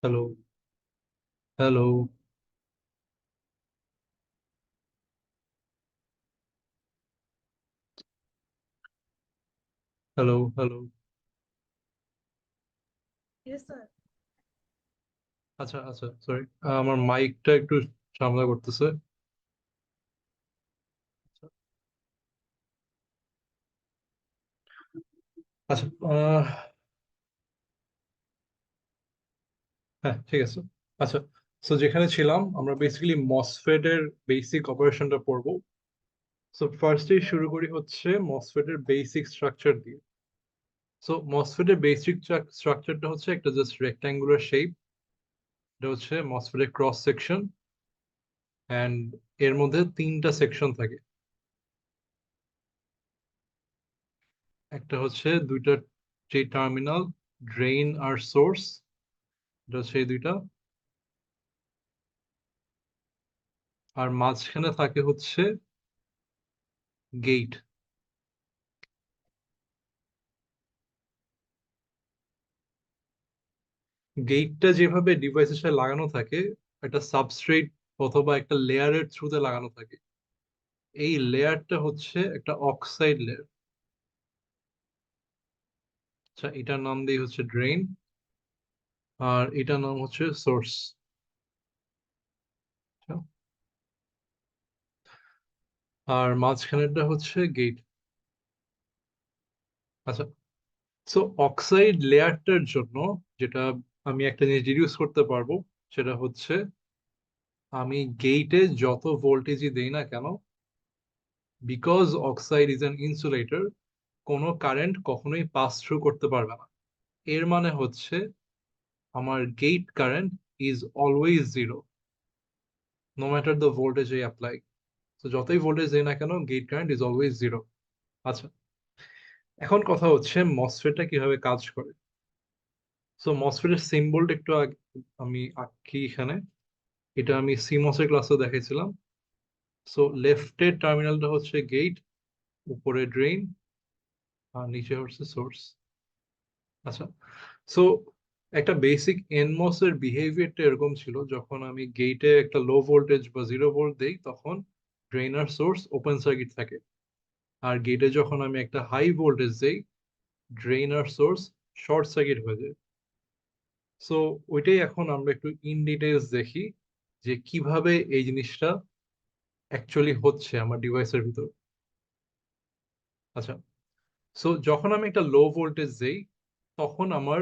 Hello, hello, hello, hello. Yes, sir. আচ্ছা, আচ্ছা, sorry. আমার মাইকটা একটু ঝামেলা করতেছে। আচ্ছা, হ্যাঁ, ঠিক আছে। আচ্ছা, সো যেখানে ছিলাম আমরা বেসিক্যালি মসফেট এর বেসিক অপারেশনটা পড়বো। সো ফার্স্টেই শুরু করি হচ্ছে মসফেট এর বেসিক স্ট্রাকচার দিয়ে। সো মসফেট এর বেসিক স্ট্রাকচারটা হচ্ছে একটা জাস্ট রেক্ট্যাঙ্গুলার শেপ। এটা হচ্ছে মসফেট এর ক্রস সেকশন, অ্যান্ড এর মধ্যে তিনটা সেকশন থাকে। একটা হচ্ছে দুইটা যে টার্মিনাল, ড্রেন আর সোর্স, এটা হচ্ছে এই দুইটা। আর মাঝখানে থাকে হচ্ছে গেট। গেটটা যেভাবে ডিভাইসের সাথে লাগানো থাকে, একটা সাবস্ট্রেট অথবা একটা লেয়ারের থ্রুতে লাগানো থাকে। এই লেয়ারটা হচ্ছে একটা অক্সাইড লেয়ার। আচ্ছা, এটার নাম দিয়ে হচ্ছে ড্রেন, আর এটার নাম হচ্ছে সোর্স। আর মাঝখানেরটা হচ্ছে গেট। আচ্ছা, সো অক্সাইড লেয়ারটার জন্য যেটা আমি একটা জিনিস ডিডিউস করতে পারবো, সেটা হচ্ছে আমি গেটে যত ভোল্টেজই দেই না কেন, because oxide is an insulator, কোনো কারেন্ট কখনোই পাস থ্রু করতে পারবে না। এর মানে হচ্ছে আমার gate current is always zero, no matter the voltage I apply. তো যতই ভোল্টেজ দেই না কেন, gate current is always zero. আচ্ছা, এখন কথা হচ্ছে মসফেটটা কিভাবে কাজ করে। সো মসফেটের সিম্বলটা একটু আমি আঁকি এখানে। এটা আমি সিমস এর ক্লাসে দেখেছিলাম। সো লেফটের টার্মিনালটা হচ্ছে গেট, উপরে ড্রেন, আর নিচে হচ্ছে সোর্স। আচ্ছা, সো একটা বেসিক এনমস এর বিহেভিয়ারটা এরকম ছিল, যখন আমি গেটে একটা লো ভোল্টেজ বা জিরো ভোল্ট দেই তখন ড্রেন আর সোর্স ওপেন সার্কিট থাকে। আর গেটে যখন আমি একটা হাই ভোল্টেজ দেই, ড্রেন আর সোর্স শর্ট সার্কিট হয়ে যায়। সো ওইটাই এখন আমরা একটু ইন ডিটেলস দেখি যে কিভাবে এই জিনিসটা অ্যাকচুয়ালি হচ্ছে আমার ডিভাইসের ভিতর। আচ্ছা, সো যখন আমি একটা লো ভোল্টেজ দেই তখন আমার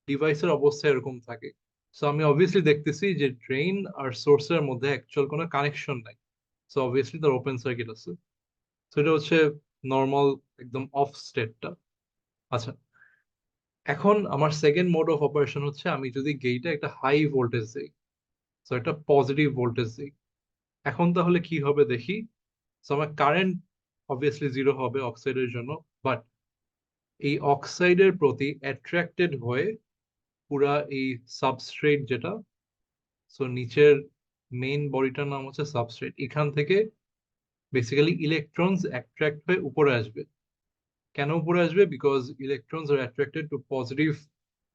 ডিভাইসের অবস্থা এরকম থাকে। সো আমি অবভিয়াসলি দেখতেছি যে ড্রেন আর সোর্সের মধ্যে অ্যাকচুয়াল কোনো কানেকশন নাই। সো অবভিয়াসলি তার ওপেন সার্কিট আছে। সো এটা হচ্ছে নর্মাল, একদম অফ স্টেটটা। আচ্ছা, এখন আমার সেকেন্ড মোড অফ অপারেশন হচ্ছে আমি যদি গেটে একটা হাই ভোল্টেজ দিই, সো একটা পজিটিভ ভোল্টেজ দিই। এখন তাহলে কি হবে দেখি। সো আমার কারেন্ট অবভিয়াসলি জিরো হবে অক্সাইডের জন্য, বাট এই অক্সাইডের প্রতি অ্যাট্রাক্টেড হয়ে পুরা এই সাবস্ট্রেট যেটা, সো নিচের মেইন বডিটার নাম হচ্ছে সাবস্ট্রেট, এখান থেকে বেসিক্যালি ইলেকট্রনস অ্যাট্রাক্ট হয়ে উপরে আসবে। কেন উপরে আসবে? Because electrons R attracted to positive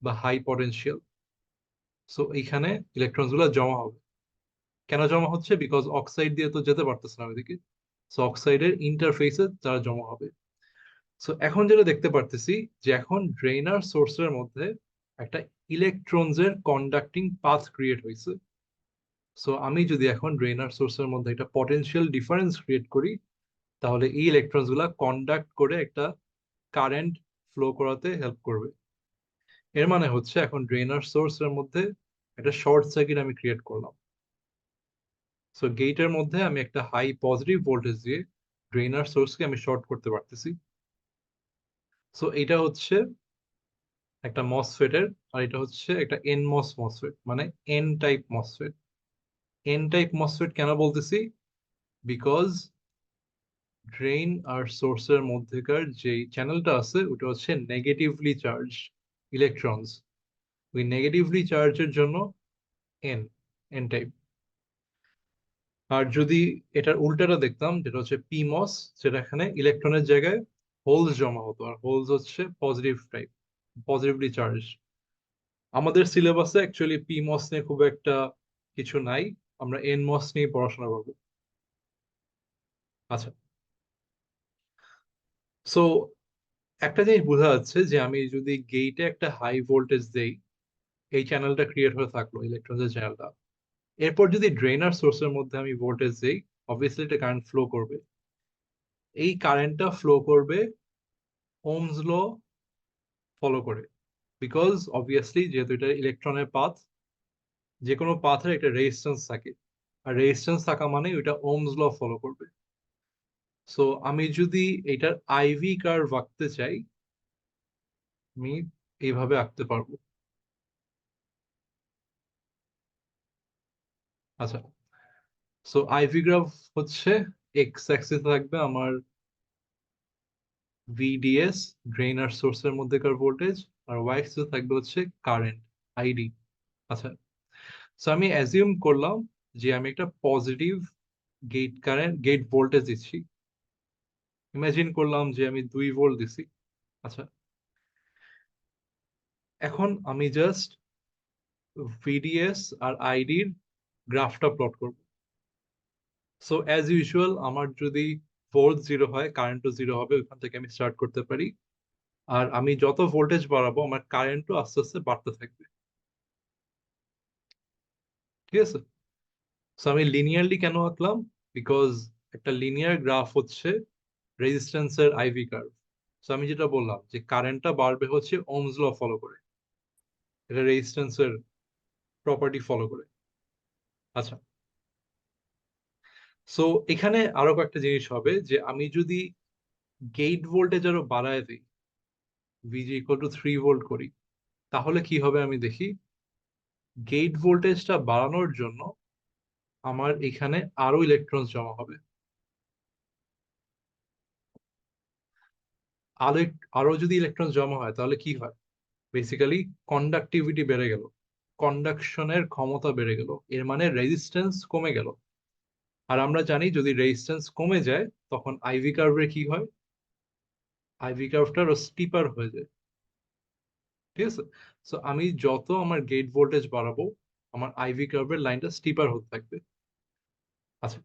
বা হাই পটেনশিয়াল। সো এইখানে ইলেকট্রনস গুলো জমা হবে। কেন জমা হচ্ছে? বিকজ অক্সাইড দিয়ে তো যেতে পারতেছে না ওইদিকে। সো অক্সাইডের ইন্টারফেসে তারা জমা হবে। সো এখন যেটা দেখতে পারতেছি যে এখন ড্রেন আর সোর্সের মধ্যে একটা ইলেকট্রনস এর কন্ডাক্টিং পাথ ক্রিয়েট হয়েছে। সো আমি যদি এখন ড্রেন আর সোর্সের মধ্যে একটা পটেনশিয়াল ডিফারেন্স ক্রিয়েট করি, তাহলে এই ইলেকট্রনস গুলা কন্ডাক্ট করে একটা কারেন্ট ফ্লো করাতে হেল্প করবে। এর মানে হচ্ছে এখন ড্রেন আর সোর্সের মধ্যে একটা শর্ট সার্কিট আমি ক্রিয়েট করলাম। সো গেটের মধ্যে আমি একটা হাই পজিটিভ ভোল্টেজ দিয়ে ড্রেন আর সোর্সকে আমি শর্ট করতে পারতেছি। সো এটা হচ্ছে একটা মসফেটের, আর এটা হচ্ছে একটা এনমস মসফেট, মানে N type MOSFET. N type MOSFET কেন বলতেছি? বিকজ ড্রেন আর সোর্সের মধ্যেকার যে চ্যানেলটা আছে ওটা হচ্ছে নেগেটিভলি চার্জ ইলেকট্রনস। ওই নেগেটিভলি চার্জের জন্য এন, এন টাইপ। আর যদি এটার উল্টাটা দেখতাম, যেটা হচ্ছে পিমস, যেটা এখানে ইলেকট্রনের জায়গায় হোলস জমা হতো, আর হোলস হচ্ছে পজিটিভ টাইপ, পজিটিভলি চার্জ। আমাদের সিলেবাসে অ্যাকচুয়ালি পিমস নিয়ে খুব একটা কিছু নাই, আমরা এনমস নিয়ে পড়াশোনা করবো। আচ্ছা, সো একটা জিনিস বোঝা যাচ্ছে যে আমি যদি গেইটে একটা হাই ভোল্টেজ দেই, এই চ্যানেলটা ক্রিয়েট হয়ে থাকলো ইলেকট্রনের চ্যানেলটা, এরপর যদি ড্রেনার সোর্সের মধ্যে আমি ভোল্টেজ দেই, অবভিয়াসলি এটা কারেন্ট ফ্লো করবে। এই কারেন্টটা ফ্লো করবে ওমস ল ফলো করে, বিকজ অবভিয়াসলি যেহেতু এটা ইলেকট্রনের পাথ, যে কোনো পাথের একটা রেজিস্ট্যান্স থাকে, আর রেজিস্ট্যান্স থাকা মানে ওইটা ওমস ল ফলো করবে। সো আমি যদি এটার আইভি কার্ভ আঁকতে চাই, আমি এইভাবে আঁকতে পারবো। আচ্ছা, সো আইভি গ্রাফ হচ্ছে এক্স অ্যাক্সিস থাকবে আমার ভিডিএস, ড্রেন আর সোর্সের মধ্যেকার ভোল্টেজ, আর ওয়াই অ্যাক্সিস থাকবে হচ্ছে কারেন্ট, আইডি। আচ্ছা, সো আমি অ্যাজিউম করলাম যে আমি একটা positive gate current, gate voltage দিচ্ছি। ইমাজিন করলাম যে আমি 2 ভোল্ট দিছি। আচ্ছা, এখন আমি জাস্ট ভিডিএস আর আইডির গ্রাফটা প্লট করব। সো অ্যাজ ইউজুয়াল আমার যদি ভোল্ট জিরো হয়, কারেন্টও জিরো হবে, ওইখান থেকে আমি স্টার্ট করতে পারি। আর আমি যত ভোল্টেজ বাড়াবো আমার কারেন্টও আস্তে আস্তে বাড়তে থাকবে। ঠিক আছে, সো আমি লিনিয়ারলি কেন আঁকলাম? বিকজ একটা লিনিয়ার গ্রাফ হচ্ছে রেজিস্ট্যান্সের আইভি কার্ভ। সো আমি যেটা বললাম যে কারেন্টটা বাড়বে হচ্ছে ওমস ল ফলো করে, এটা রেজিস্ট্যান্সের প্রপার্টি ফলো করে। আচ্ছা, সো এখানে আরো কয়েকটা জিনিস হবে যে আমি যদি গেট ভোল্টেজ আরো বাড়ায় দিই, ভিজি ইকুয়াল টু 3 ভোল্ট করি, তাহলে কি হবে আমি দেখি। গেট ভোল্টেজটা বাড়ানোর জন্য আমার এখানে আরো ইলেকট্রন জমা হবে। আরো আরো যদি ইলেকট্রন জমা হয় তাহলে কি হয়? বেসিক্যালি কন্ডাক্টিভিটি বেড়ে গেল, কন্ডাকশনের ক্ষমতা বেড়ে গেল, এর মানে রেজিস্ট্যান্স কমে গেল। আর আমরা জানি যদি রেজিস্ট্যান্স কমে যায় তখন আইভি কার্ভের কি হয়? আইভি কার্ভটা আরো স্টিপার হয়ে যায়। ঠিক আছে, সো আমি যত আমার গেট ভোল্টেজ বাড়াবো আমার আইভি কার্ভের লাইনটা স্টিপার হতে থাকবে। আচ্ছা,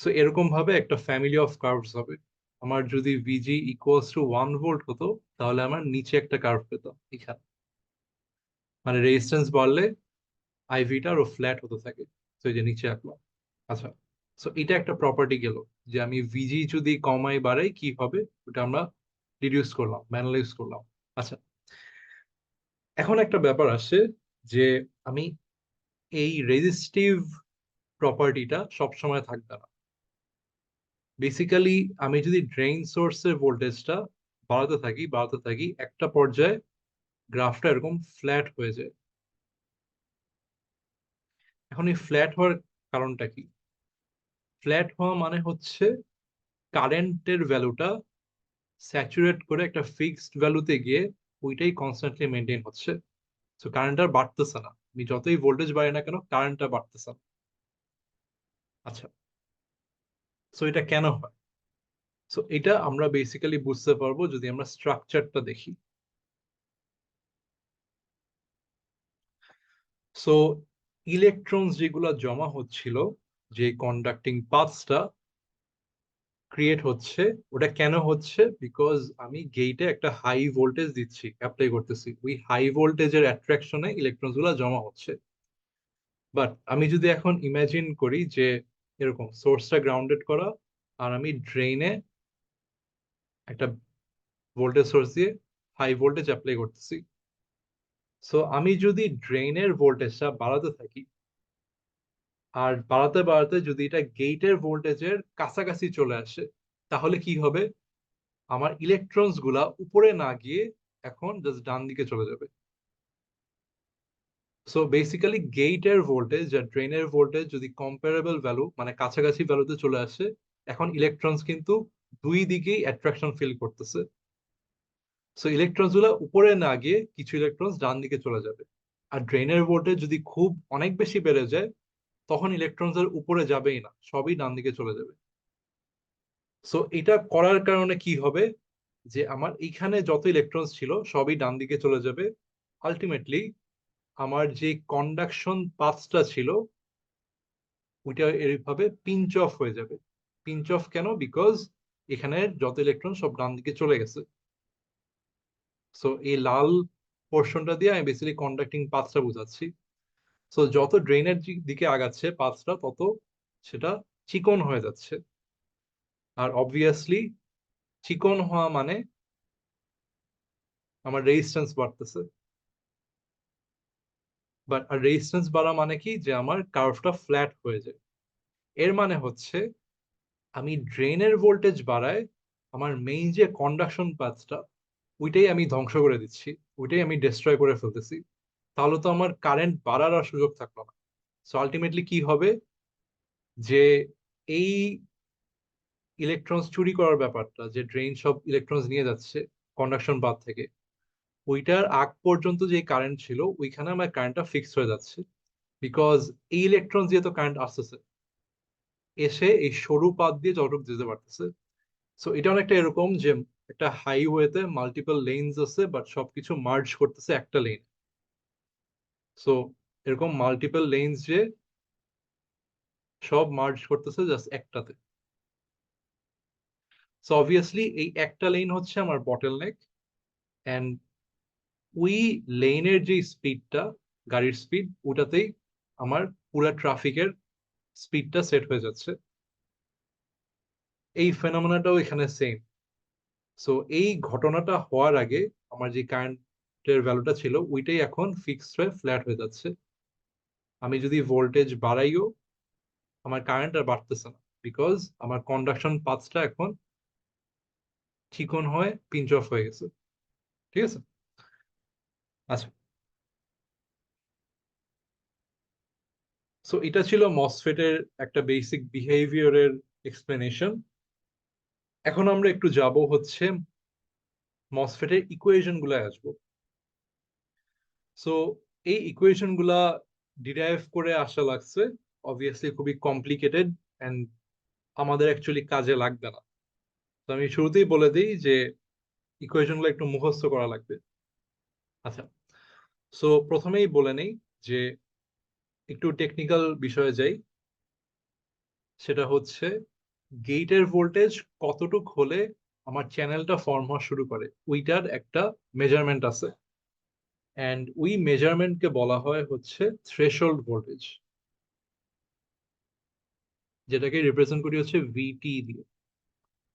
সো এরকম ভাবে একটা ফ্যামিলি অফ কার্ভস হবে। আমার যদি ভিজি ইকুয়ালস টু 1 ভোল্ট হতো, তাহলে আমার নিচে একটা কার্ভ পেতাম এখানে, মানে রেজিস্ট্যান্স বাড়লে আইভিটা আরো ফ্ল্যাট হতে থাকে। তো এই যে নিচে আঁকলাম। আচ্ছা, সো এটা একটা প্রপার্টি গেল, যে আমি ভিজি যদি কমাই বাড়াই কি হবে, ওটা আমরা রিডিউস করলাম, ম্যানালাইজ করলাম। আচ্ছা, এখন একটা ব্যাপার আসে যে আমি এই রেজিস্টিভ প্রপার্টিটা সবসময় থাকবে না। বেসিক্যালি আমি যদি ড্রেইন সোর্সের ভোল্টেজটা বাড়াতে থাকি একটা পর্যায়ে গ্রাফটা এরকম ফ্ল্যাট হয়ে যায়। এখন এই ফ্ল্যাট হওয়ার কারণটা কি? ফ্ল্যাট হওয়া মানে হচ্ছে কারেন্টের ভ্যালুটা স্যাচুরেট করে একটা ফিক্সড ভ্যালুতে গিয়ে ওইটাই কনস্ট্যান্টলি মেনটেন হচ্ছে। তো কারেন্ট আর বাড়তেছে না, আমি যতই ভোল্টেজ বাড়ে না কেন কারেন্টটা বাড়তেছে না। আচ্ছা, সো এটা কেন হয়? সো এটা আমরা বেসিক্যালি বুঝতে পারবো যদি আমরা স্ট্রাকচারটা দেখি। সো ইলেকট্রনস যেগুলা জমা হচ্ছিল, যে কন্ডাক্টিং পাথসটা ক্রিয়েট হচ্ছে, ওটা কেন হচ্ছে? বিকজ আমি গেটে একটা হাই ভোল্টেজ দিচ্ছি, অ্যাপ্লাই করতেছি, ওই হাই ভোল্টেজের অ্যাট্রাকশনে ইলেকট্রনস গুলা জমা হচ্ছে। বাট আমি যদি এখন ইমাজিন করি যে এরকম সোর্সটা গ্রাউন্ডেড করা, আর আমি ড্রেইনে একটা ভোল্টেজ সোর্স দিয়ে হাই ভোল্টেজ অ্যাপ্লাই করতেছি। সো আমি যদি ড্রেইনের ভোল্টেজটা বাড়াতে থাকি, আর বাড়াতে বাড়াতে যদি এটা গেটের ভোল্টেজের কাছাকাছি চলে আসে, তাহলে কি হবে? আমার ইলেকট্রনস গুলা উপরে না গিয়ে এখন জাস্ট ডান দিকে চলে যাবে। সো বেসিক্যালি গেটের ভোল্টেজ আর ড্রেনের ভোল্টেজ যদি কম্পারেবল ভ্যালু, মানে কাছাকাছি ভ্যালুতে চলে আসে, এখন ইলেকট্রনস কিন্তু দুই দিকেই অ্যাট্রাকশন ফিল করতেছে। সো ইলেকট্রনস গুলা উপরে না গিয়ে কিছু ইলেকট্রনস ডান দিকে চলে যাবে। আর ড্রেনের ভোল্টেজ যদি খুব অনেক বেশি বেড়ে যায়, তখন ইলেকট্রনস এর উপরে যাবেই না, সবই ডান দিকে চলে যাবে। সো এটা করার কারণে কি হবে, যে আমার এইখানে যত ইলেকট্রনস ছিল সবই ডান দিকে চলে যাবে। আলটিমেটলি আমার যে কন্ডাকশন পাথটা ছিল ওইটা এইভাবে পিঞ্চ অফ হয়ে যাবে। পিঞ্চ অফ কেন? বিকজ এখানে যত ইলেকট্রন সব ডান দিকে চলে গেছে। সো এই লাল পোর্শনটা দিয়ে আমি বেসিক্যালি কন্ডাক্টিং পাথটা বোঝাচ্ছি। সো যত ড্রেনের দিকে আগাচ্ছে পাথটা, তত সেটা চিকন হয়ে যাচ্ছে। আর অবভিয়াসলি চিকন হওয়া মানে আমার রেজিস্ট্যান্স বাড়তেছে। বাট আর রেজিস্ট্যান্স বাড়া মানে কি, যে আমার কার্ভটা ফ্ল্যাট হয়ে যায়। এর মানে হচ্ছে আমি ড্রেনের ভোল্টেজ বাড়ায় আমার মেইন যে কন্ডাকশন পাথটা ওইটাই আমি ধ্বংস করে দিচ্ছি, ওইটাই আমি ডিস্ট্রয় করে ফেলতেছি। তাহলে তো আমার কারেন্ট বাড়ার আর সুযোগ থাকলো না। সো আলটিমেটলি কি হবে, যে এই ইলেকট্রনস চুরি করার ব্যাপারটা, যে ড্রেন সব ইলেকট্রনস নিয়ে যাচ্ছে কন্ডাকশন পাথ থেকে, ওইটার আগ পর্যন্ত যে কারেন্ট ছিল ওইখানে আমার কারেন্টটা ফিক্স হয়ে যাচ্ছে। বিকজ এই ইলেকট্রন যেহেতু কারেন্ট আসতেছে, এসে এই সরু পাত দিয়ে যতটুকু যেতে পারতেছে। সো এটা অনেকটা এরকম যে একটা হাইওয়েতে মাল্টিপল লেনস আছে, বাট সবকিছু মার্জ করতেছে একটা লেন। সো এরকম মাল্টিপল লেনস যে সব মার্জ করতেছে জাস্ট একটাতে। সো অবভিয়াসলি এই একটা লেন হচ্ছে আমার বটল নেক। অ্যান্ড ওই লেনের যে স্পিডটা, গাড়ির স্পিড, ওটাতেই আমার পুরা ট্রাফিকের স্পিডটা সেট হয়ে যাচ্ছে। এই ফেনোমেনাটাও এখানে সেম। সো এই ঘটনাটা হওয়ার আগে আমার যে কারেন্টের ভ্যালুটা ছিল ওইটাই এখন ফিক্সড হয়ে ফ্ল্যাট হয়ে যাচ্ছে। আমি যদি ভোল্টেজ বাড়াইও আমার কারেন্ট আর বাড়তেছে না, বিকজ আমার কন্ডাকশন পাথটা এখন চিকন হয়ে পিঞ্চ অফ হয়ে গেছে। ঠিক আছে? আচ্ছা, সো এটা ছিল মসফেটের একটা বেসিক বিহেভিয়ারের এক্সপ্লেনেশন। এখন আমরা একটু যাব হচ্ছে মসফেটের ইকুয়েশন গুলো আসবো। সো এই ইকুয়েশন গুলা ডিরাইভ করে আসা লাগছে, অবভিয়াসলি খুবই কমপ্লিকেটেড এন্ড আমাদের অ্যাকচুয়ালি কাজে লাগবে না। তো আমি শুরুতেই বলে দিই যে ইকুয়েশন গুলো একটু মুখস্থ করা লাগবে। আচ্ছা, সো প্রথমেই বলে নেই যে একটু টেকনিক্যাল বিষয়ে যাই। সেটা হচ্ছে গেটের ভোল্টেজ কতটুক হলে আমার চ্যানেলটা ফর্ম হওয়া শুরু করে, ওইটার একটা মেজারমেন্ট আছে। অ্যান্ড ওই মেজারমেন্টকে বলা হয় হচ্ছে থ্রেশহোল্ড ভোল্টেজ, যেটাকে রিপ্রেজেন্ট করি হচ্ছে ভিটি দিয়ে।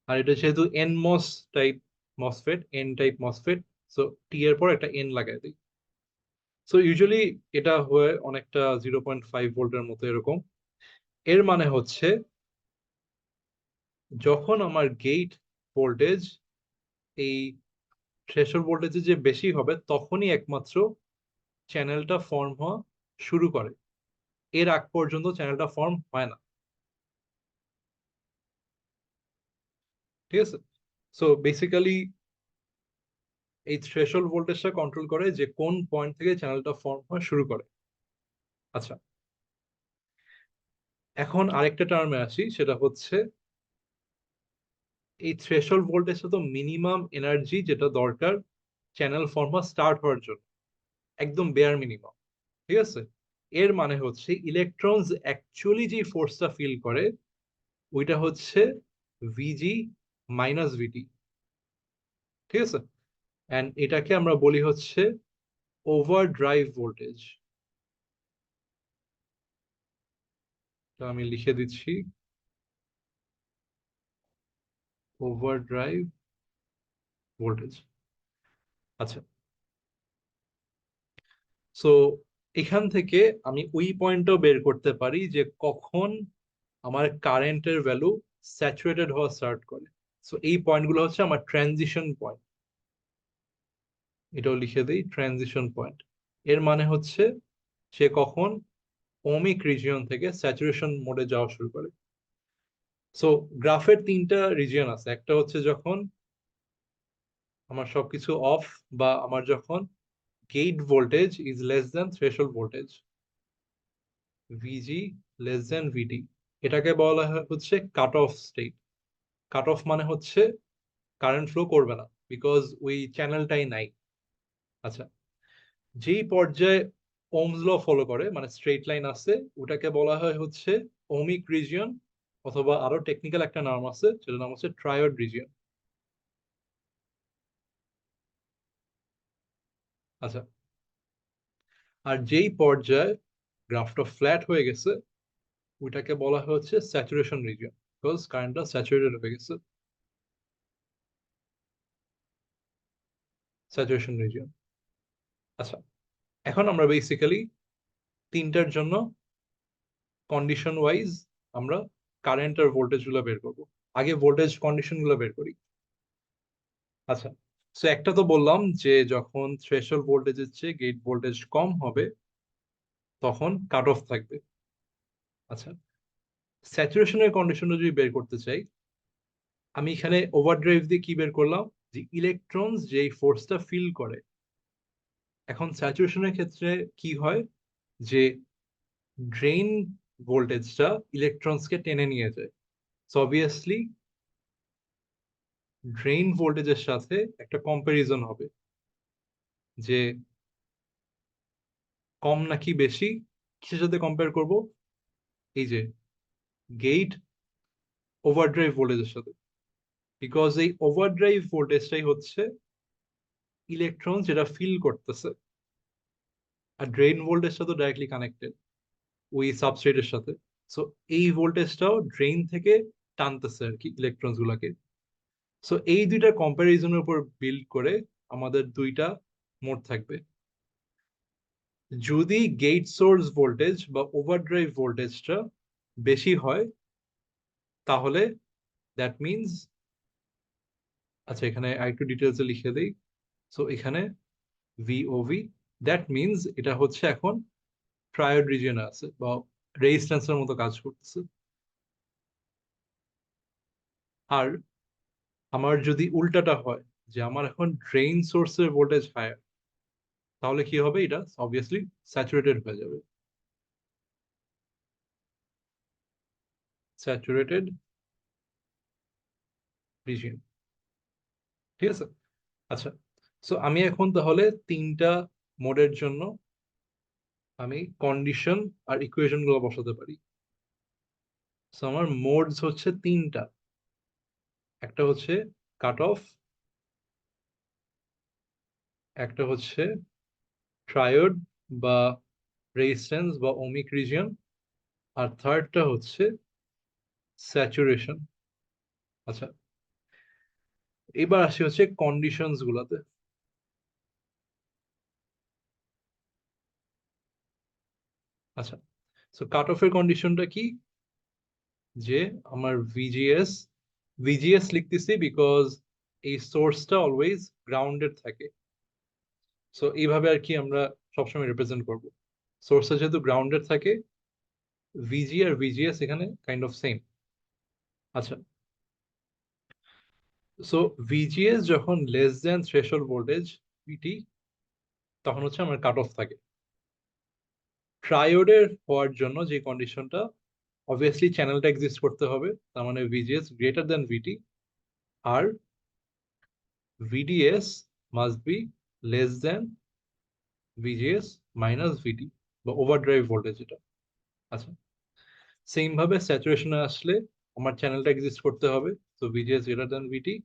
আর এটা যেহেতু NMOS type MOSFET, N type MOSFET, so টি এর পর একটা এন লাগাই দিই। সো ইউজুয়ালি এটা হয় অনেকটা 0.5 ভোল্টের মতো এরকম। এর মানে হচ্ছে যখন আমার গেট ভোল্টেজ এই থ্রেশহোল্ড ভোল্টেজে যে বেশি হবে, তখনই একমাত্র চ্যানেলটা ফর্ম হওয়া শুরু করে। এর আগ পর্যন্ত চ্যানেলটা ফর্ম হয় না। ঠিক আছে? সো বেসিক্যালি এই থ্রেশহোল্ড ভোল্টেজটা কন্ট্রোল করে যে কোন পয়েন্ট থেকে চ্যানেলটা ফর্ম হওয়া শুরু করে। আচ্ছা, এখন আরেকটা টার্মে আসি, সেটা হচ্ছে এই থ্রেশহোল্ড ভোল্টেজটা তো মিনিমাম এনার্জি যেটা দরকার চ্যানেল ফর্ম হওয়া স্টার্ট হওয়ার জন্য, একদম বেয়ার মিনিমাম। ঠিক আছে? এর মানে হচ্ছে ইলেকট্রনস অ্যাকচুয়ালি যে ফোর্সটা ফিল করে ওইটা হচ্ছে ভিজি মাইনাস ভিটি। ঠিক আছে? এন্ড এটাকে আমরা বলি হচ্ছে ওভার ড্রাইভ ভোল্টেজ। তো আমি লিখে দিচ্ছি ওভার ড্রাইভ ভোল্টেজ। আচ্ছা, সো এখান থেকে আমি ওই পয়েন্টটাও বের করতে পারি যে কখন আমার কারেন্টের ভ্যালু স্যাচুরেটেড হওয়া স্টার্ট করে। সো এই পয়েন্টগুলো হচ্ছে আমার ট্রানজিশন পয়েন্ট। এটাও লিখে দিই, ট্রানজিশন পয়েন্ট। এর মানে হচ্ছে সে কখন ওমিক রিজিয়ন থেকে স্যাচুরেশন মোডে যাওয়া শুরু করে। সো গ্রাফের তিনটা রিজিয়ন আছে। একটা হচ্ছে যখন আমার সবকিছু অফ, বা আমার যখন gate voltage is less than threshold voltage, VG less than VT, এটাকে বলা হয় হচ্ছে cut off state. Cut off মানে হচ্ছে কারেন্ট ফ্লো করবে না, বিকজ ওই চ্যানেলটাই নাই। আচ্ছা, যেই পর্যায়ে ওমস ল ফলো করে, মানে স্ট্রেট লাইন আছে, ওটাকে বলা হয় হচ্ছে ওমিক রিজিয়ন, অথবা আরো টেকনিক্যাল একটা নাম আছে, সেটার নাম হচ্ছে ট্রায়োড রিজিয়ন। আচ্ছা, আর যেই পর্যায়ে গ্রাফটা ফ্ল্যাট হয়ে গেছে ওইটাকে বলা হয় হচ্ছে স্যাচুরেশন রিজিয়ন, বিকজ কারেন্টটা স্যাচুরেটেড হয়ে গেছে। Saturation region. আচ্ছা, এখন আমরা বেসিক্যালি তিনটার জন্য কন্ডিশন ওয়াইজ আমরা কারেন্ট আর ভোল্টেজ গুলো বের করবো। আগে ভোল্টেজ কন্ডিশন গুলো বের করি। আচ্ছা, তো একটা তো বললাম যে যখন থ্রেশহোল্ড ভোল্টেজের চেয়ে গেট ভোল্টেজ কম হবে তখন কাট অফ থাকবে। আচ্ছা, স্যাচুরেশনের কন্ডিশনটা যদি বের করতে চাই, আমি এখানে ওভারড্রাইভ দিয়ে কি বের করলাম, যে ইলেকট্রন যেই ফোর্সটা ফিল করে। এখন স্যাচুরেশনের ক্ষেত্রে কি হয়, যে ড্রেন ভোল্টেজটা ইলেকট্রনসকে টেনে নিয়ে যায়। সো অবভিয়াসলি ড্রেন ভোল্টেজের সাথে একটা কম্পারিজন হবে, যে কম নাকি বেশি, কিসের সাথে কম্পেয়ার করব, এই যে গেট ওভারড্রাইভ ভোল্টেজের সাথে। বিকজ এই ওভারড্রাইভ ভোল্টেজটাই হচ্ছে ইলেকট্রন যেটা ফিল করতেছে, আর ড্রেন ভোল্টেজটা তো ডাইরেক্টলি কানেক্টেড ওই সাবস্ট্রেটের সাথে। সো এই ভোল্টেজটাও ড্রেন থেকে টানতেছে আর কি ইলেকট্রনস গুলাকে। সো এই দুইটা কম্প্যারিজনের উপর বিল্ড করে আমাদের দুইটা মোড থাকবে। যদি গেট সোর্স ভোল্টেজ বা ওভারড্রাইভ ভোল্টেজটা বেশি হয় তাহলে দ্যাট মিনস, আচ্ছা এখানে আরেকটু ডিটেলসে লিখে দেই। সো এখানে ভিওভি, দ্যাট মিনস এটা হচ্ছে এখন ট্রায়োড রিজিয়নে আছে বা রেজিস্ট্যান্সের মতো কাজ করতেছে। আর আমার যদি উল্টাটা হয়, যে আমার এখন ড্রেইন সোর্সের ভোল্টেজ হায়ার, তাহলে কি হবে, এটা অবভিয়াসলি স্যাচুরেটেড হয়ে যাবে। স্যাচুরেটেড রিজিয়ন, ঠিক আছে। আচ্ছা, সো আমি এখন তাহলে তিনটা মোডের জন্য আমি কন্ডিশন আর ইকুয়েশন গুলো বসাতে পারি। সো আমার মোডস হচ্ছে তিনটা। একটা হচ্ছে কাট অফ, একটা হচ্ছে ট্রায়োড বা রেজিস্ট্যান্স বা ওমিক রিজিয়ন, আর থার্ডটা হচ্ছে স্যাচুরেশন। আচ্ছা, এবার আসি হচ্ছে কন্ডিশনস গুলাতে। আচ্ছা, সো কাট অফের কন্ডিশনটা কি, যে আমার ভিজিএস, ভিজিএস লিখতেছি বিকজ এই সোর্সটা অলওয়েজ গ্রাউন্ডেড থাকে। সো এইভাবে আর কি আমরা সবসময় রিপ্রেজেন্ট করব। সোর্সটা যেহেতু গ্রাউন্ডেড থাকে, ভিজি আর ভিজিএস এখানে কাইন্ড অফ সেম। আচ্ছা, সো ভিজিএস যখন লেস দেন থ্রেশহোল্ড ভোল্টেজ ভিটি, তখন হচ্ছে আমার কাট অফ থাকে। ট্রায়োডের হওয়ার জন্য যে কন্ডিশনটা, অবভিয়াসলি চ্যানেলটা এক্সিস্ট করতে হবে, তার মানে ভিজিএস গ্রেটার দেন ভিটি, আর VDS must be less than VGS minus VT বা ওভারড্রাইভ ভোল্টেজ এটা। আচ্ছা, সেম ভাবে স্যাচুরেশনে আসলে আমার চ্যানেলটা এক্সিস্ট করতে হবে, তো ভিজিএস গ্রেটার দেন ভিটি,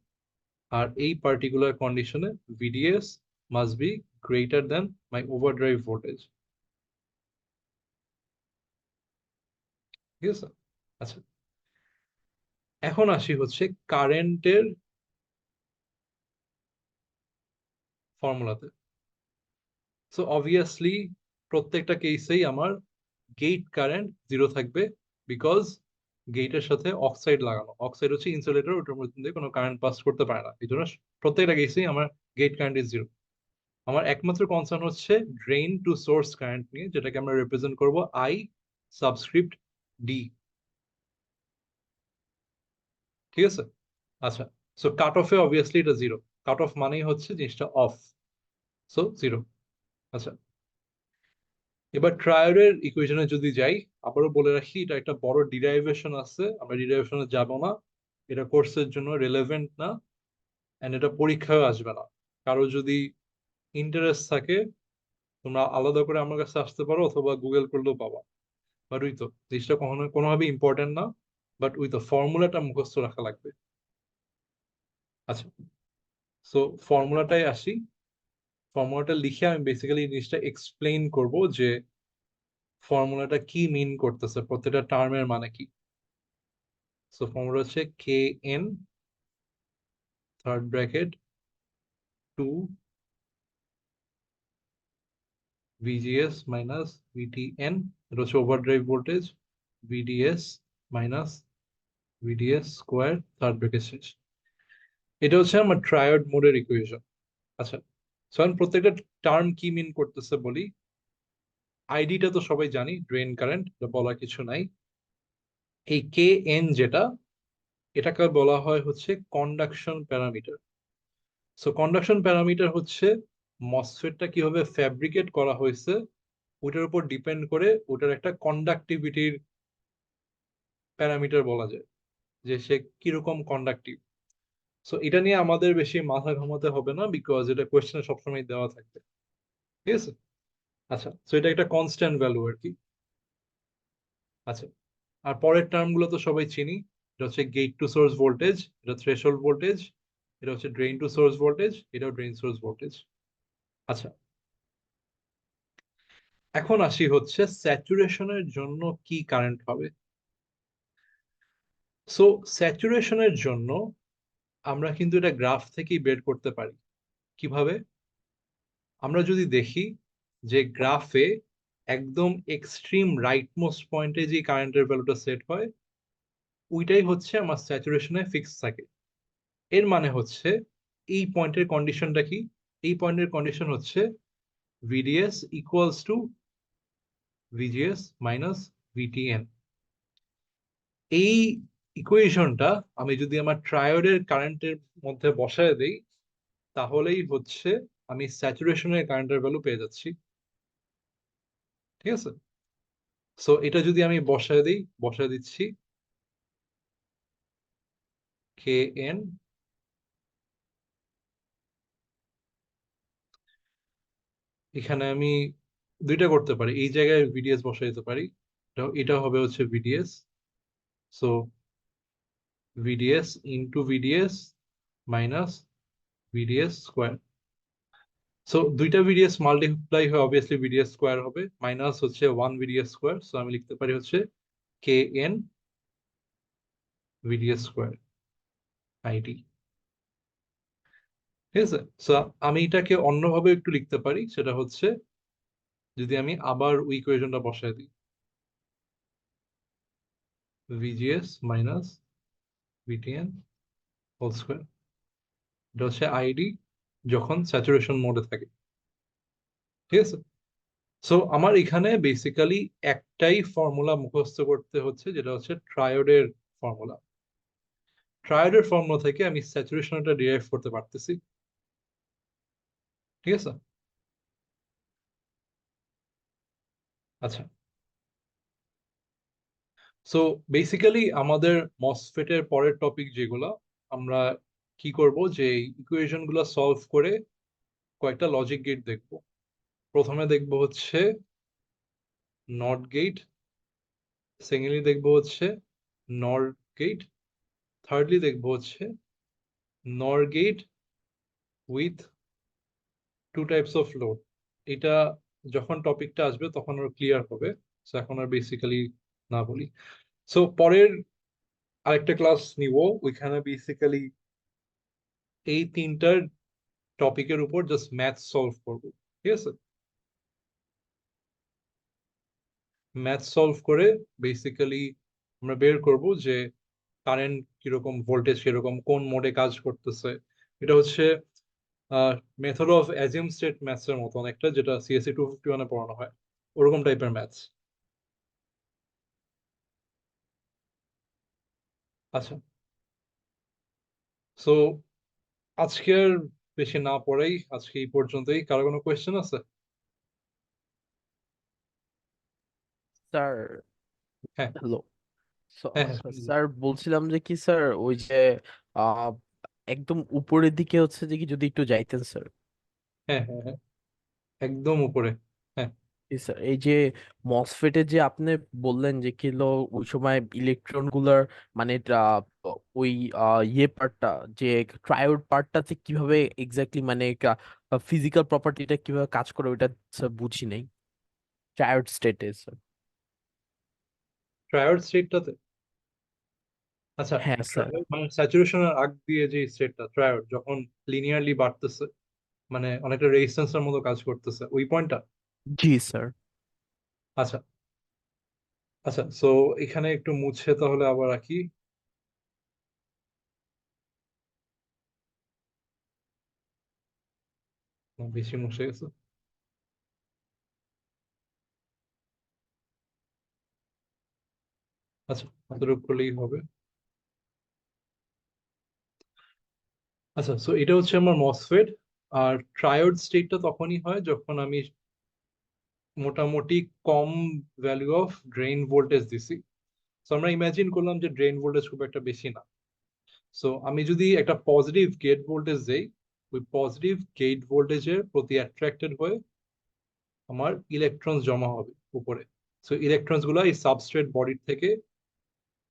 আর এই পার্টিকুলার কন্ডিশনে VDS must be greater than my overdrive voltage. ঠিক আছে। আচ্ছা, এখন আসি হচ্ছে কারেন্টের ফর্মুলাতে। সো অবভিয়াসলি প্রত্যেকটা কেসেই আমার গেট কারেন্ট জিরো থাকবে, বিকজ গেটের সাথে অক্সাইড লাগানো, অক্সাইড হচ্ছে ইনসুলেটর, ওটার মধ্যে দিয়ে কোনো কারেন্ট পাস করতে পারে না, এই জন্য প্রত্যেকটা কেসেই আমার গেট কারেন্ট ইজ জিরো। আমার একমাত্র কনসার্ন হচ্ছে ড্রেন টু সোর্স কারেন্ট নিয়ে, যেটাকে আমরা রিপ্রেজেন্ট করব আই সাবস্ক্রিপ্ট ডি। ঠিক আছে। আচ্ছা, সো কাট অফে অবভিয়াসলি এটা জিরো, কাট অফ মানেই হচ্ছে জিনিসটা অফ, সো জিরো। আচ্ছা, এবার ট্রায়োডের ইকুয়েশনে যদি যাই, আবারও বলে রাখি এটা একটা বড় ডিরাইভেশন আছে, আমরা ডিরাইভেশনে যাব না, এটা কোর্সের জন্য রেলেভেন্ট না, এন্ড এটা পরীক্ষায় আসবে না। কারো যদি ইন্টারেস্ট থাকে তোমরা আলাদা করে আমার কাছে আসতে পারো অথবা গুগল করলেও পাবা। বাট ওই তো, জিনিসটা কখনো কোনোভাবে ইম্পর্টেন্ট না, বাট ওই তো ফর্মুলাটা মুখস্থ রাখা লাগবে। আচ্ছা, সো ফর্মুলাটাই আসি। ফর্মুলাটা লিখে আমি বেসিক্যালি জিনিসটা এক্সপ্লেইন করব যে ফর্মুলাটা কি মিন করতেছে, প্রত্যেকটা টার্মের মানে কি। সো ফর্মুলা হচ্ছে K N third bracket to VGS minus VTN, এটা হচ্ছে overdrive voltage, VDS minus VDS square third bracket শেষ। এটা হচ্ছে আমার ট্রায়োড মোডের ইকুয়েশন। আচ্ছা, সো আমি প্রত্যেকটা টার্ম কি মিন করতেছে বলি। আইডিটা তো সবাই জানি, ড্রেন কারেন্ট, এটা বলার কিছু নাই। এই কে এন যেটা, এটাকে বলা হয় হচ্ছে conduction parameter. So conduction parameter হচ্ছে মসফেটটা কিভাবে ফ্যাব্রিকেট করা হয়েছে ওটার উপর ডিপেন্ড করে ওটার একটা কন্ডাক্টিভিটির প্যারামিটার বলা যায়, যে সে কিরকম কন্ডাক্টিভ। সো এটা নিয়ে আমাদের বেশি মাথা ঘামাতে হবে না, বিকজ এটা কোয়েশ্চেনে সবসময় দেওয়া থাকবে। ঠিক আছে। আচ্ছা, সো এটা একটা কনস্ট্যান্ট ভ্যালু আর কি। আচ্ছা, আর পরের টার্ম গুলো তো সবাই চিনি। এটা হচ্ছে গেট টু সোর্স ভোল্টেজ, এটা থ্রেশহোল্ড ভোল্টেজ, এটা হচ্ছে ড্রেন টু সোর্স ভোল্টেজ, এটাও ড্রেন সোর্স ভোল্টেজ। আচ্ছা, এখন আসি হচ্ছে স্যাচুরেশনের জন্য কি কারেন্ট হবে। সো স্যাচুরেশনের জন্য আমরা কিন্তু এটা গ্রাফ থেকেই বের করতে পারি। কিভাবে? আমরা যদি দেখি যে গ্রাফে একদম এক্সট্রিম রাইট মোস্ট পয়েন্টে যে কারেন্টের ভ্যালুটা সেট হয়, ওইটাই হচ্ছে আমার স্যাচুরেশনে ফিক্স থাকে। এর মানে হচ্ছে এই পয়েন্টের কন্ডিশনটা কি? এই পয়েন্টের কন্ডিশন হচ্ছে VDS equals to VGS minus VTN. এই ইকুয়েশনটা আমি যদি আমার ট্রায়োডের কারেন্টের মধ্যে বসায় দেই, তাহলেই হচ্ছে আমি স্যাচুরেশনের কারেন্টের ভ্যালু পেয়ে যাচ্ছি। ঠিক আছে। সো এটা যদি আমি বসায় দিই, বসায় দিচ্ছি কে এন, এখানে আমি দুইটা করতে পারি, এই জায়গায় ভিডিএস বসাই দিতে পারি। এটা হবে হচ্ছে VDS. So VDS into VDS minus VDS square. So দুইটা ভিডিএস মাল্টিপ্লাই হয়ে অবভিয়াসলি ভিডিএস স্কোয়ার হবে, মাইনাস হচ্ছে ওয়ান ভিডিএস স্কোয়ার। সো আমি লিখতে পারি হচ্ছে K N VDS square ID. ঠিক আছে। সো আমি এটাকে অন্যভাবে একটু লিখতে পারি, সেটা হচ্ছে যদি আমি আবার ওই ইকুয়েশনটা বসায় দিই, ভিজিএস মাইনাস ভিটিএন হোল স্কোয়ার, এটা হচ্ছে আইডি যখন স্যাচুরেশন মোডে থাকে। ঠিক আছে। সো আমার এখানে বেসিক্যালি একটাই ফর্মুলা মুখস্থ করতে হচ্ছে, যেটা হচ্ছে ট্রায়োডের ফর্মুলা। ট্রায়োডের ফর্মুলা থেকে আমি স্যাচুরেশনটা ডিরাইভ করতে পারতেছি। ঠিক আছে। আচ্ছা, সো বেসিক্যালি আমাদের মসফেটের পরের টপিক যেগুলো, আমরা কি করব যে ইকুয়েশন গুলো সলভ করে কয়েকটা লজিক গেট দেখব। প্রথমে দেখব হচ্ছে নট গেট, সেকেন্ডলি দেখব হচ্ছে নর গেট, থার্ডলি দেখব হচ্ছে NOR gate with two types of load. এটা যখন টপিকটা আসবে তখন আরো ক্লিয়ার হবে। So এখন আর বেসিক্যালি না বলি। সো পরের আরেকটা ক্লাস নিব, ওইখানে বেসিক্যালি এই তিনটার টপিকের উপর জাস্ট ম্যাথ সলভ করব। ঠিক আছে। ম্যাথ সলভ করে বেসিক্যালি আমরা বের করব যে কারেন্ট কিরকম, ভোল্টেজ কিরকম, কোন মোডে কাজ করতেছে। এটা হচ্ছে method of assume state maths এর মতন একটা, যেটা সিএসসি 251-এ পড়ানো হয়, ওরকম টাইপের ম্যাথস। আচ্ছা, সো আজকে আর বেশি না পড়াই, আজকে এই পর্যন্তই। কারো কোনো কোয়েশ্চেন আছে? স্যার, হ্যাঁ, হ্যালো। হ্যাঁ, হ্যাঁ, শুনি স্যার, বলছিলাম যে কি স্যার, ওই যে আহ একদম উপরের দিকে হচ্ছে যে কি যদি একটু যাইতেন স্যার। হ্যাঁ, হ্যাঁ, হ্যাঁ, একদম উপরে। স্যার এই যে মসফেটে যে আপনি বললেন যে কিলো ওই সময় ইলেকট্রন গুলার মানে ওই ইয়ে পার্টটা যে ট্রায়োড পার্টটাতে কিভাবে এক্স্যাক্টলি মানে ফিজিক্যাল প্রপার্টিটা কিভাবে কাজ করে ওইটা স্যার বুঝি নাই ট্রায়োড স্টেটে স্যার। ট্রায়োড স্টেটটাতে, আচ্ছা, হ্যাঁ স্যার। মানে স্যাচুরেশনের আগ দিয়ে যে স্টেটটা ট্রায়োড যখন লিনিয়ারলি বাড়তেছে, মানে অনেকটা রেজিস্ট্যান্সের মতো কাজ করতেছে ওই পয়েন্টটা। জি স্যার। আচ্ছা, আচ্ছা, সো এখানে একটু মুছে তাহলে আবার রাখি। বেশি মুছে গেছে। আচ্ছা, এতটুকু করলেই হবে। আচ্ছা, সো এটা হচ্ছে আমার মসফেট। আর ট্রায়োড স্টেটটা তখনই হয় যখন আমি মোটামুটি কম ভ্যালু অফ ড্রেন ভোল্টেজ দিছি। তো আমরা ইমাজিন করলাম যে ড্রেন ভোল্টেজ খুব একটা বেশি না। সো আমি যদি একটা পজিটিভ গেট ভোল্টেজ দেই, ওই পজিটিভ গেট ভোল্টেজের প্রতি অ্যাট্রাক্টেড হয়ে আমার ইলেকট্রন জমা হবে উপরে। সো ইলেকট্রনস গুলো এই সাবস্ট্রেট বডির থেকে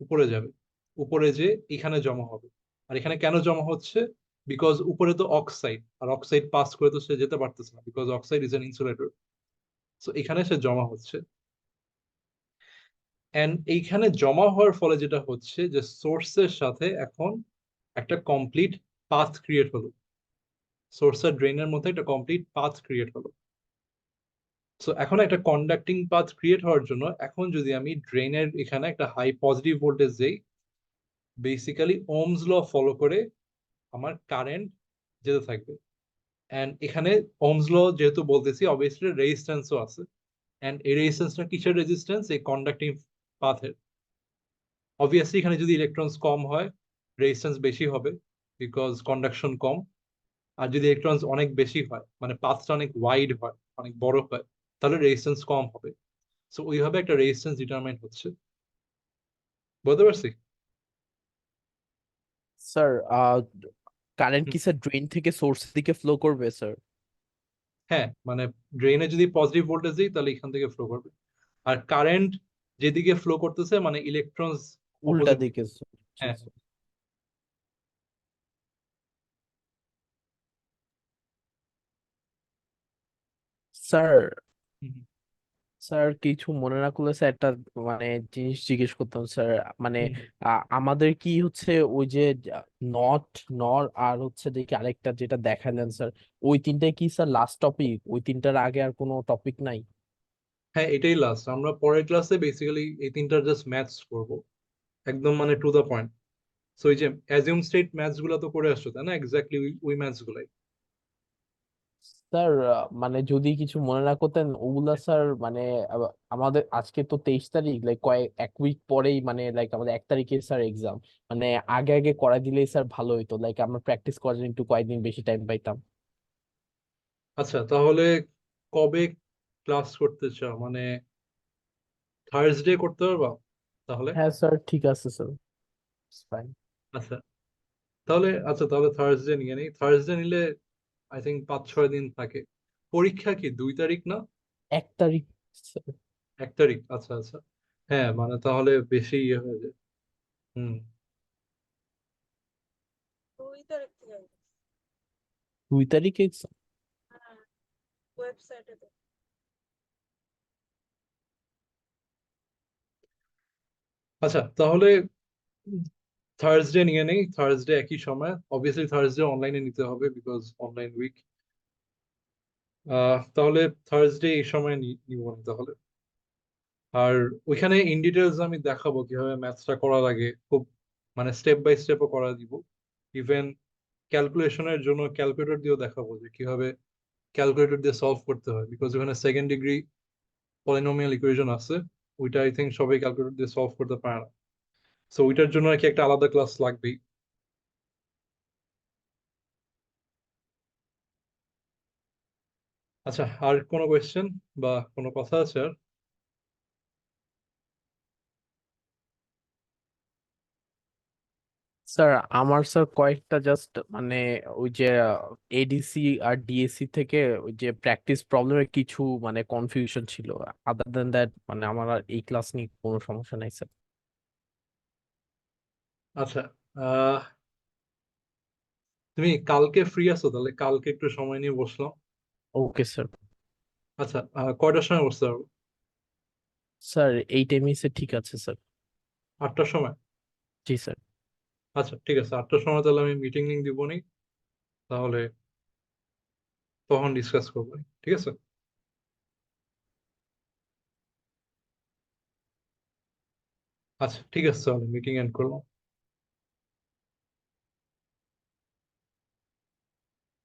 উপরে যাবে, উপরে যে এখানে জমা হবে। আর এখানে কেন জমা হচ্ছে? বিকজ উপরে তো অক্সাইড, আর অক্সাইড পাস করে তো সে যেতে পারতেছে না, because oxide is an insulator. So এখানে সে জমা হচ্ছে। এন্ড এইখানে জমা হওয়ার ফলে যেটা হচ্ছে যে সোর্সের সাথে এখন একটা কমপ্লিট পাথ ক্রিয়েট হলো। সোর্স আর ড্রেনের মধ্যে একটা কমপ্লিট পাথ ক্রিয়েট হলো। সো এখন একটা কন্ডাক্টিং পাথ ক্রিয়েট হওয়ার জন্য এখন যদি আমি ড্রেনের এখানে একটা হাই পজিটিভ ভোল্টেজ দেই, বেসিক্যালি ওমস ল ফলো করে আমার কারেন্ট যেতে থাকবে। এন্ড এখানে ওমস ল যেহেতু বলতেছি, অবভিয়াসলি রেজিস্ট্যান্সও আছে। এন্ড এই রেজিস্ট্যান্সটা কিসের রেজিস্ট্যান্স? এই কন্ডাক্টিং পাথের। অবভিয়াসলি এখানে যদি ইলেকট্রনস কম হয়, রেজিস্ট্যান্স বেশি হবে, বিকজ কন্ডাকশন কম। আর যদি ইলেকট্রনস অনেক বেশি হয়, মানে পাথটা অনেক ওয়াইড হয়, অনেক বড় হয়, তাহলে রেজিস্ট্যান্স কম হবে। সো ওইভাবে একটা রেজিস্ট্যান্স ডিটারমাইন হচ্ছে। বুঝতে পারছি? স্যার কারেন্ট হুম, কি স্যার ড্রেন থেকে সোর্স দিকে ফ্লো করবে স্যার? হ্যাঁ, মানে ড্রেনে যদি পজিটিভ ভোল্টেজ দিই তাহলে এখান থেকে ফ্লো করবে। আর কারেন্ট যেদিকে ফ্লো করতেছে মানে ইলেকট্রনস উল্টা অপোজিট দিকে দিকে। sir। জি হ্যাঁ, স্যার। স্যার হুম, হুম, স্যার কিছু মনে না করলে স্যার একটা মানে জিনিস জিজ্ঞেস করতাম স্যার। মানে হুম, হুম। আমাদের কি হচ্ছে ওই যে নট নর আর হচ্ছে দেখি আরেকটা যেটা দেখালেন স্যার, ওই তিনটাই কি স্যার লাস্ট টপিক? ওই তিনটার আগে আর কোনো টপিক নাই? হ্যাঁ, এটাই লাস্ট। আমরা পরের ক্লাসে বেসিক্যালি এই তিনটার জাস্ট ম্যাথস করব, একদম মানে টু দা পয়েন্ট। সো এই যে অ্যাজিউম স্টেট ম্যাথস গুলো তো করে আসছো তাই না? এক্স্যাক্টলি ওই ম্যাথস গুলাই। স্যার মানে যদি কিছু মনে না করতেন ওগুলা স্যার মানে আমাদের আজকে তো 23 তারিখ, লাইক কয়েক এক উইক পরেই মানে লাইক আমাদের 1 তারিখে স্যার এক্সাম। মানে আগে আগে করা দিলেই স্যার ভালো হতো, লাইক আমরা প্র্যাকটিস করার জন্য একটু কয়েকদিন বেশি টাইম পাইতাম। আচ্ছা, তাহলে কবে ক্লাস করতে চাও? মানে থার্সডে করতে পারবা তাহলে? হ্যাঁ স্যার ঠিক আছে স্যার, ফাইন। আচ্ছা, তাহলে আচ্ছা, তাহলে থার্সডে নিয়ে নেই। থার্সডে নিলে আই থিঙ্ক 5-6 দিন থাকে। পরীক্ষা কি 2 তারিখ না 1 তারিখ স্যার। 1 তারিখ? আচ্ছা, আচ্ছা। হ্যাঁ, মানে তাহলে বেশি ইয়ে হয়ে যায়। হুম। 2 তারিখ থেকে। 2 তারিখে exam? হ্যাঁ, ওয়েবসাইটে তো। আচ্ছা, তাহলে থার্সডে নিয়ে নেই। থার্সডে একই সময়, অবভিয়াসলি থার্সডে অনলাইনে নিতে হবে বিকজ অনলাইন উইক। তাহলে থার্সডে এই সময় নিব না তাহলে। আর ওইখানে ইন ডিটেলস আমি দেখাবো কিভাবে ম্যাথসটা করা লাগে, খুব মানে স্টেপ বাই স্টেপও করা দিব। ইভেন ক্যালকুলেশনের জন্য ক্যালকুলেটর দিয়েও দেখাবো যে কিভাবে ক্যালকুলেটর দিয়ে সলভ করতে হয়, বিকজ ওখানে সেকেন্ড ডিগ্রি পলিনোমিয়াল ইকুয়েশন আছে। ওইটা আই থিঙ্ক সবাই ক্যালকুলেটর দিয়ে সলভ করতে পারে না। সো ওইটার জন্য আর কি একটা আলাদা ক্লাস লাগবেই। আচ্ছা, আর কোনো কোয়েশ্চেন বা কোনো কথা আছে আর? স্যার আমার স্যার কয়েকটা জাস্ট মানে ওই যে এডিসি আর ডিএসসি থেকে ওই যে প্র্যাকটিস প্রবলেমের কিছু মানে কনফিউশন ছিল। আদার দেন দ্যাট মানে আমার আর এই ক্লাস নিয়ে কোনো সমস্যা নাই স্যার। আচ্ছা, আহ তুমি কালকে ফ্রি আছো? তাহলে কালকে একটু সময় নিয়ে বসলাম। Okay sir. আচ্ছা, কয়টার সময় বসতে পারবো? স্যার এই টাইমে স্যার ঠিক আছে স্যার। 8টার সময়? জি স্যার। আচ্ছা ঠিক আছে, 8টার সময় তাহলে আমি মিটিং লিংক দিব নি, তাহলে তখন ডিসকাস করবো নি। ঠিক আছে। আচ্ছা ঠিক আছে, তাহলে মিটিং এন্ড করলাম।